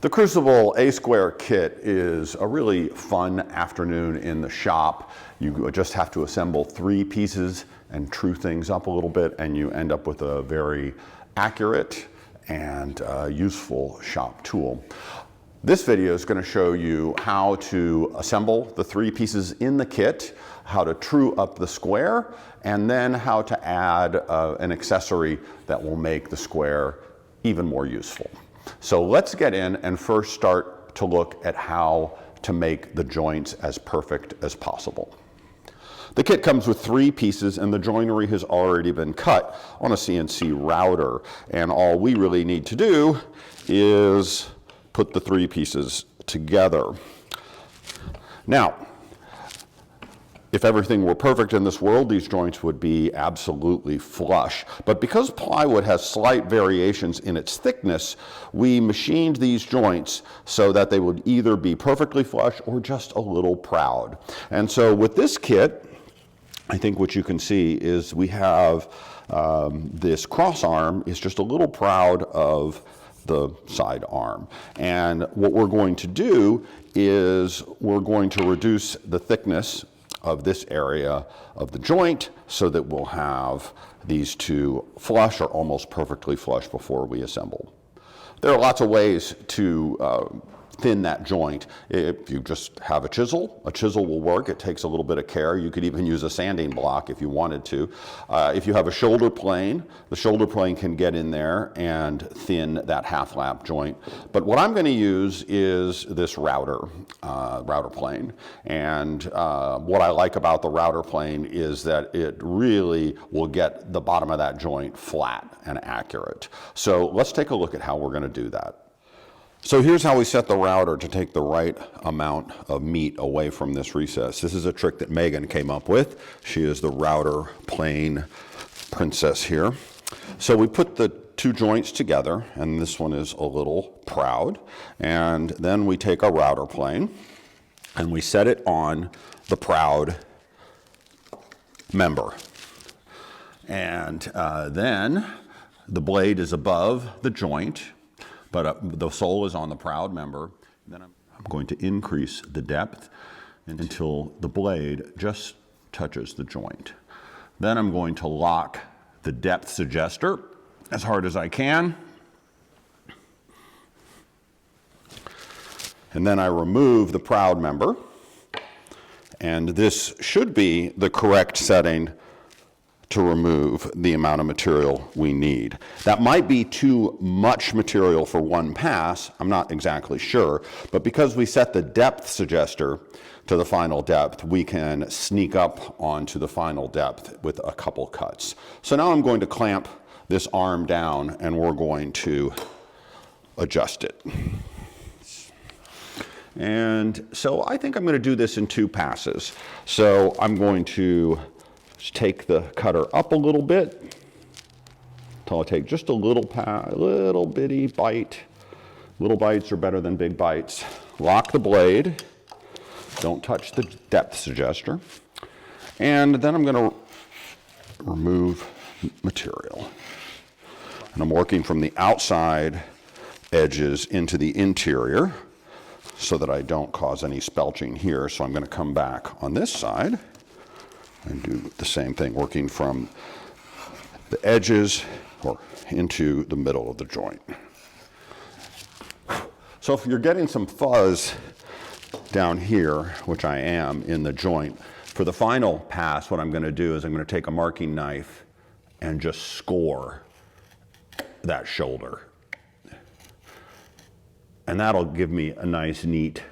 The Crucible A-square kit is a really fun afternoon in the shop. You just have to assemble 3 pieces and true things up a little bit, and you end up with a very accurate and useful shop tool. This video is going to show you how to assemble the 3 pieces in the kit, how to true up the square, and then how to add an accessory that will make the square even more useful. So let's get in and first start to look at how to make the joints as perfect as possible. The kit comes with 3 pieces, and the joinery has already been cut on a CNC router, and all we really need to do is put the 3 pieces together. Now, if everything were perfect in this world, these joints would be absolutely flush. But because plywood has slight variations in its thickness, we machined these joints so that they would either be perfectly flush or just a little proud. And so with this kit, I think what you can see is we have this cross arm is just a little proud of the side arm. And what we're going to do is we're going to reduce the thickness of this area of the joint so that we'll have these 2 flush or almost perfectly flush before we assemble. There are lots of ways to thin that joint. If you just have a chisel will work. It takes a little bit of care. You could even use a sanding block if you wanted to. If you have a shoulder plane, the shoulder plane can get in there and thin that half lap joint. But what I'm going to use is this router plane. And what I like about the router plane is that it really will get the bottom of that joint flat and accurate. So let's take a look at how we're going to do that. So here's how we set the router to take the right amount of meat away from this recess. This is a trick that Megan came up with. She is the router plane princess here. So we put the 2 joints together, and this one is a little proud. And then we take a router plane and we set it on the proud member. And then the blade is above the joint, but the sole is on the proud member. Then I'm going to increase the depth until the blade just touches the joint. Then I'm going to lock the depth suggester as hard as I can. And then I remove the proud member. And this should be the correct setting to remove the amount of material we need. That might be too much material for one pass, I'm not exactly sure, but because we set the depth suggester to the final depth, we can sneak up onto the final depth with a couple cuts. So now I'm going to clamp this arm down and we're going to adjust it. And so I think I'm going to do this in 2 passes. So I'm going to take the cutter up a little bit until I take just a little bitty bite. Little bites are better than big bites. Lock the blade. Don't touch the depth suggester. And then I'm going to remove material. And I'm working from the outside edges into the interior so that I don't cause any spelching here. So I'm going to come back on this side and do the same thing, working from the edges or into the middle of the joint. So if you're getting some fuzz down here, which I am in the joint, for the final pass, what I'm going to do is I'm going to take a marking knife and just score that shoulder. And that'll give me a nice, neat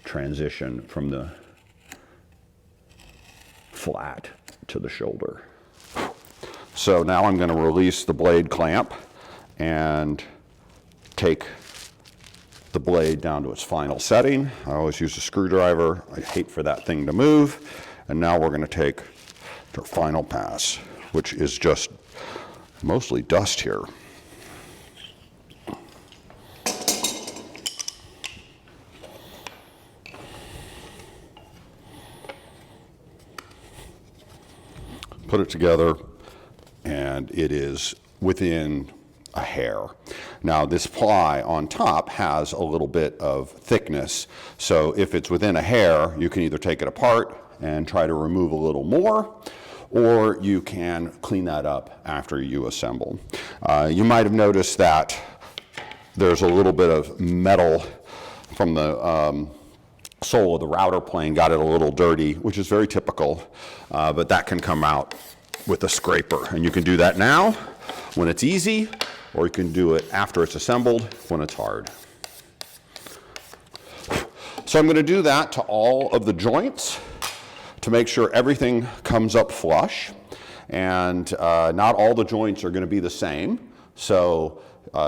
transition from the flat to the shoulder. So now I'm going to release the blade clamp and take the blade down to its final setting. I always use a screwdriver. I hate for that thing to move. And now we're going to take the final pass, which is just mostly dust here. Put it together, and it is within a hair. Now this ply on top has a little bit of thickness, so if it's within a hair, you can either take it apart and try to remove a little more, or you can clean that up after you assemble. You might have noticed that there's a little bit of metal from the sole of the router plane, got it a little dirty, which is very typical, but that can come out with a scraper. And you can do that now when it's easy, or you can do it after it's assembled when it's hard. So I'm going to do that to all of the joints to make sure everything comes up flush. And not all the joints are going to be the same. So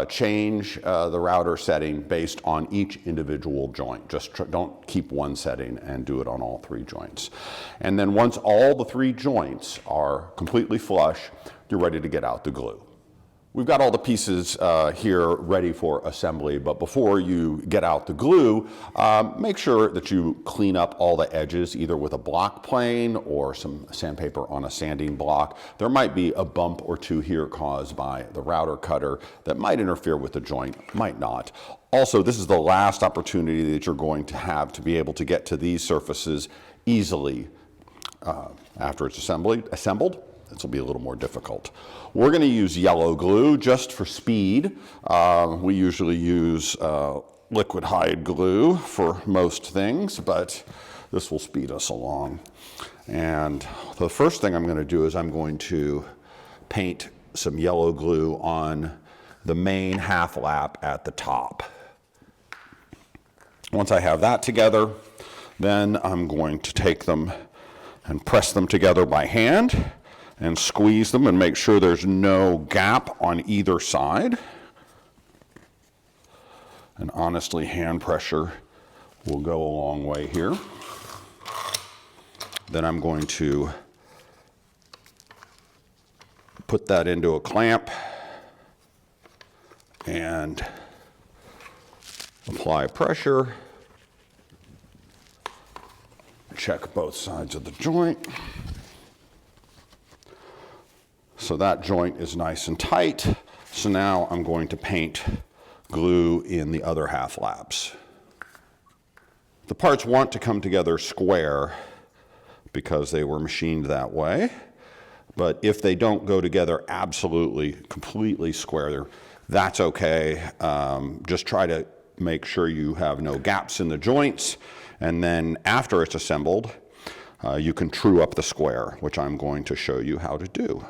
change the router setting based on each individual joint. Just don't keep one setting and do it on all 3 joints. And then once all the 3 joints are completely flush, you're ready to get out the glue. We've got all the pieces here ready for assembly, but before you get out the glue, make sure that you clean up all the edges, either with a block plane or some sandpaper on a sanding block. There might be a bump or 2 here caused by the router cutter that might interfere with the joint, might not. Also, this is the last opportunity that you're going to have to be able to get to these surfaces easily after it's assembled. This will be a little more difficult. We're going to use yellow glue just for speed. We usually use liquid hide glue for most things, but this will speed us along. And the first thing I'm going to do is I'm going to paint some yellow glue on the main half lap at the top. Once I have that together, then I'm going to take them and press them together by hand and squeeze them and make sure there's no gap on either side. And honestly, hand pressure will go a long way here. Then I'm going to put that into a clamp and apply pressure. Check both sides of the joint. So that joint is nice and tight. So now I'm going to paint glue in the other half laps. The parts want to come together square because they were machined that way. But if they don't go together absolutely, completely square, that's okay. Just try to make sure you have no gaps in the joints. And then after it's assembled, you can true up the square, which I'm going to show you how to do.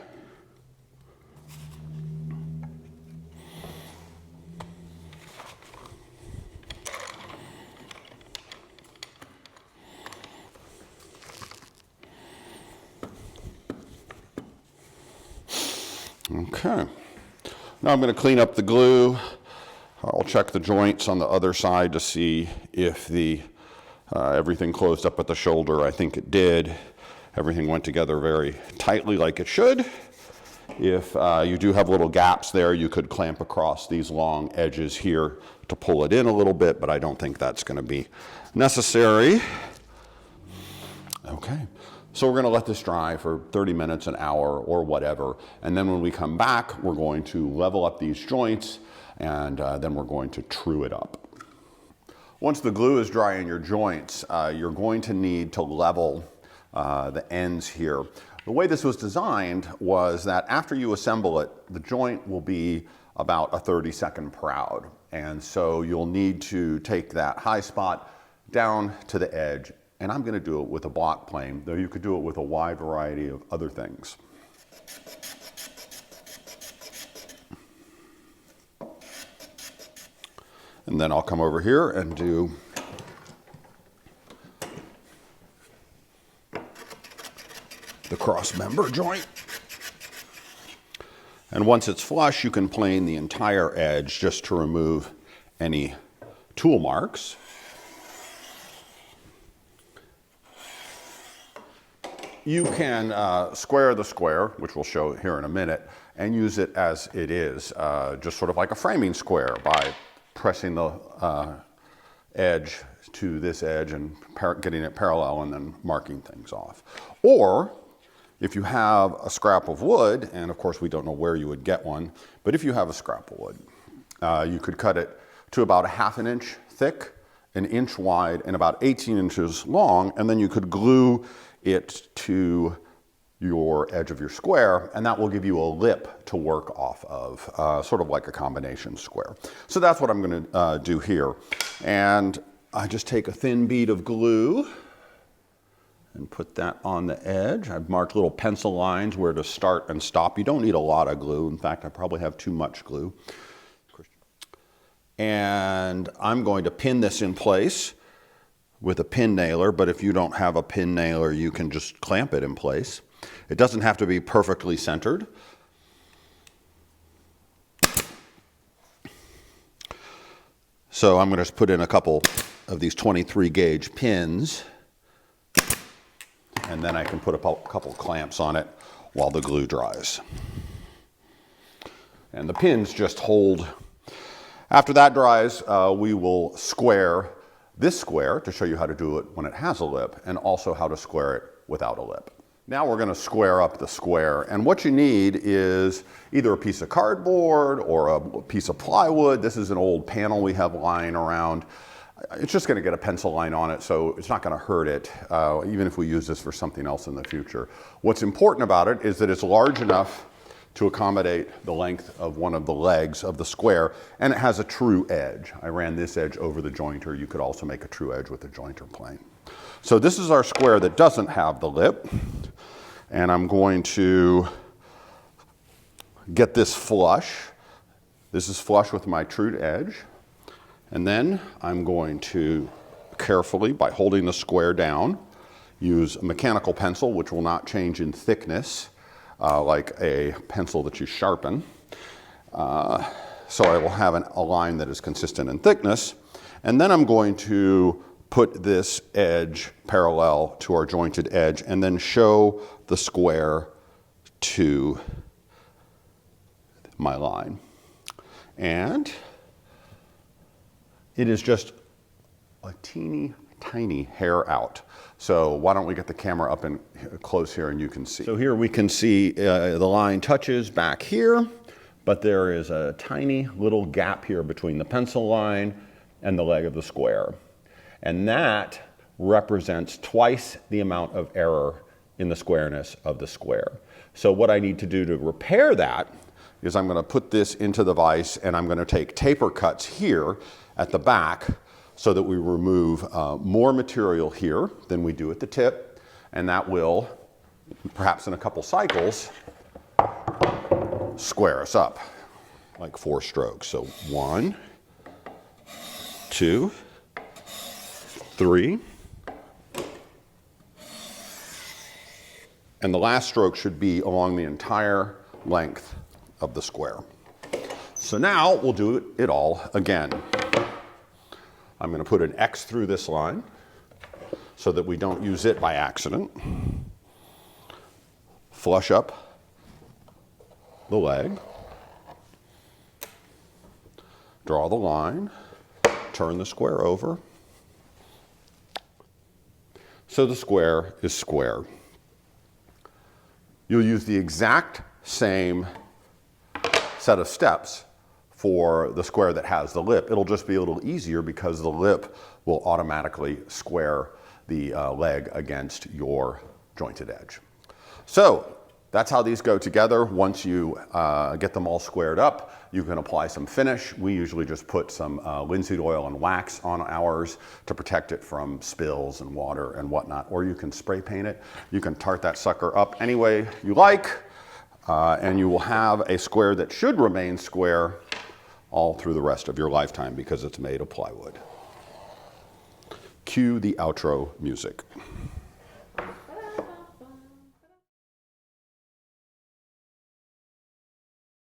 Okay, now I'm going to clean up the glue. I'll check the joints on the other side to see if everything closed up at the shoulder. I think it did. Everything went together very tightly like it should. If you do have little gaps there, you could clamp across these long edges here to pull it in a little bit, but I don't think that's going to be necessary. Okay. So we're going to let this dry for 30 minutes, an hour, or whatever. And then when we come back, we're going to level up these joints, and then we're going to true it up. Once the glue is dry in your joints, you're going to need to level the ends here. The way this was designed was that after you assemble it, the joint will be about a 30-second proud. And so you'll need to take that high spot down to the edge. And I'm going to do it with a block plane, though you could do it with a wide variety of other things. And then I'll come over here and do the cross member joint. And once it's flush, you can plane the entire edge just to remove any tool marks. You can square the square, which we'll show here in a minute, and use it as it is, just sort of like a framing square by pressing the edge to this edge and getting it parallel and then marking things off. Or If you have a scrap of wood, and of course we don't know where you would get one, but if you have a scrap of wood, you could cut it to about 1/2 inch thick, 1 inch wide, and about 18 inches long, and then you could glue it to your edge of your square, and that will give you a lip to work off of, sort of like a combination square. So that's what I'm going to do here. And I just take a thin bead of glue and put that on the edge. I've marked little pencil lines where to start and stop. You don't need a lot of glue. In fact, I probably have too much glue. And I'm going to pin this in place with a pin nailer, but if you don't have a pin nailer, you can just clamp it in place. It doesn't have to be perfectly centered. So I'm going to put in a couple of these 23 gauge pins, and then I can put a couple clamps on it while the glue dries. And the pins just hold. After that dries, we will square this square to show you how to do it when it has a lip, and also how to square it without a lip. Now we're going to square up the square, and what you need is either a piece of cardboard or a piece of plywood. This is an old panel we have lying around. It's just going to get a pencil line on it, so it's not going to hurt it, even if we use this for something else in the future. What's important about it is that it's large enough to accommodate the length of one of the legs of the square, and it has a true edge. I ran this edge over the jointer. You could also make a true edge with a jointer plane. So this is our square that doesn't have the lip, and I'm going to get this flush. This is flush with my true edge. And then I'm going to carefully, by holding the square down, use a mechanical pencil, which will not change in thickness, like a pencil that you sharpen. So I will have a line that is consistent in thickness. And then I'm going to put this edge parallel to our jointed edge, and then show the square to my line. And it is just a teeny tiny hair out. So why don't we get the camera up and close here and you can see. So here we can see the line touches back here, but there is a tiny little gap here between the pencil line and the leg of the square. And that represents twice the amount of error in the squareness of the square. So what I need to do to repair that is I'm going to put this into the vise, and I'm going to take taper cuts here at the back so that we remove more material here than we do at the tip, and that will, perhaps in a couple cycles, square us up like 4 strokes. So 1, 2, 3, and the last stroke should be along the entire length of the square. So now we'll do it all again. I'm going to put an X through this line so that we don't use it by accident. Flush up the leg. Draw the line. Turn the square over. So the square is square. You'll use the exact same set of steps for the square that has the lip. It'll just be a little easier because the lip will automatically square the leg against your jointed edge. So that's how these go together. Once you get them all squared up, you can apply some finish. We usually just put some linseed oil and wax on ours to protect it from spills and water and whatnot, or you can spray paint it. You can tart that sucker up any way you like, and you will have a square that should remain square all through the rest of your lifetime because it's made of plywood. Cue the outro music.